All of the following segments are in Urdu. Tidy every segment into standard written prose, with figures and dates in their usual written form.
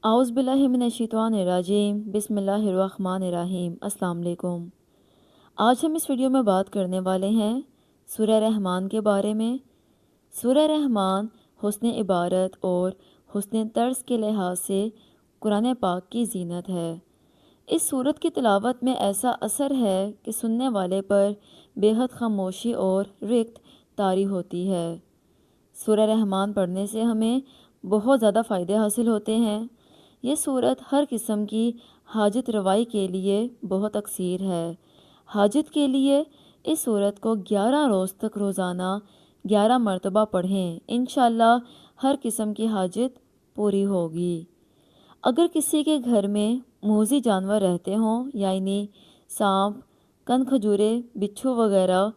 اعوذ باللہ من الشیطان الرجیم بسم اللہ الرحمن الرحیم۔ السلام علیکم۔ آج ہم اس ویڈیو میں بات کرنے والے ہیں سورہ رحمان کے بارے میں۔ سورہ رحمان حسن عبارت اور حسن طرز کے لحاظ سے قرآن پاک کی زینت ہے۔ اس سورت کی تلاوت میں ایسا اثر ہے کہ سننے والے پر بے حد خاموشی اور رکت طاری ہوتی ہے۔ سورہ رحمان پڑھنے سے ہمیں بہت زیادہ فائدے حاصل ہوتے ہیں۔ یہ سورت ہر قسم کی حاجت روائی کے لیے بہت اکثیر ہے۔ حاجت کے لیے اس سورت کو 11 روز تک روزانہ 11 مرتبہ پڑھیں، انشاءاللہ ہر قسم کی حاجت پوری ہوگی۔ اگر کسی کے گھر میں موذی جانور رہتے ہوں یعنی سانپ، کن کھجورے، بچھو وغیرہ،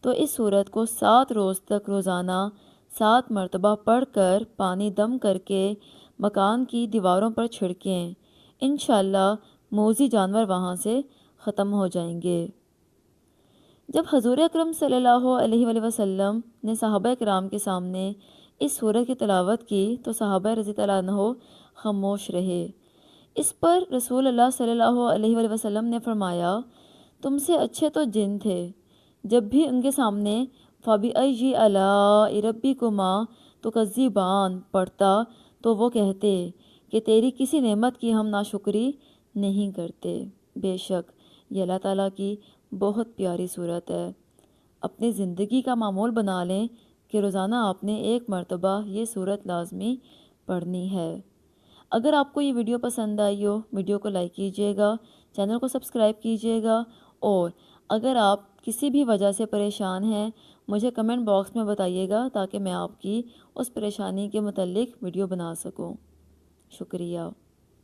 تو اس سورت کو 7 روز تک روزانہ 7 مرتبہ پڑھ کر پانی دم کر کے مکان کی دیواروں پر چھڑکیں، انشاءاللہ موذی جانور وہاں سے ختم ہو جائیں گے۔ جب حضور اکرم صلی اللہ علیہ وآلہ وسلم نے صحابہ کرام کے سامنے اس سورت کی تلاوت کی تو صحابہ رضی اللہ عنہ خاموش رہے۔ اس پر رسول اللہ صلی اللہ علیہ وآلہ وسلم نے فرمایا، تم سے اچھے تو جن تھے۔ جب بھی ان کے سامنے فَبِأَيِّ آلَاءِ رَبِّكُمَا تُكَذِّبَانِ پڑھتا تو وہ کہتے کہ تیری کسی نعمت کی ہم ناشکری نہیں کرتے۔ بے شک یہ اللہ تعالیٰ کی بہت پیاری صورت ہے۔ اپنی زندگی کا معمول بنا لیں کہ روزانہ آپ نے 1 مرتبہ یہ صورت لازمی پڑھنی ہے۔ اگر آپ کو یہ ویڈیو پسند آئی ہو، ویڈیو کو لائک کیجیے گا، چینل کو سبسکرائب کیجیے گا، اور اگر آپ کسی بھی وجہ سے پریشان ہیں مجھے کمنٹ باکس میں بتائیے گا تاکہ میں آپ کی اس پریشانی کے متعلق ویڈیو بنا سکوں۔ شکریہ۔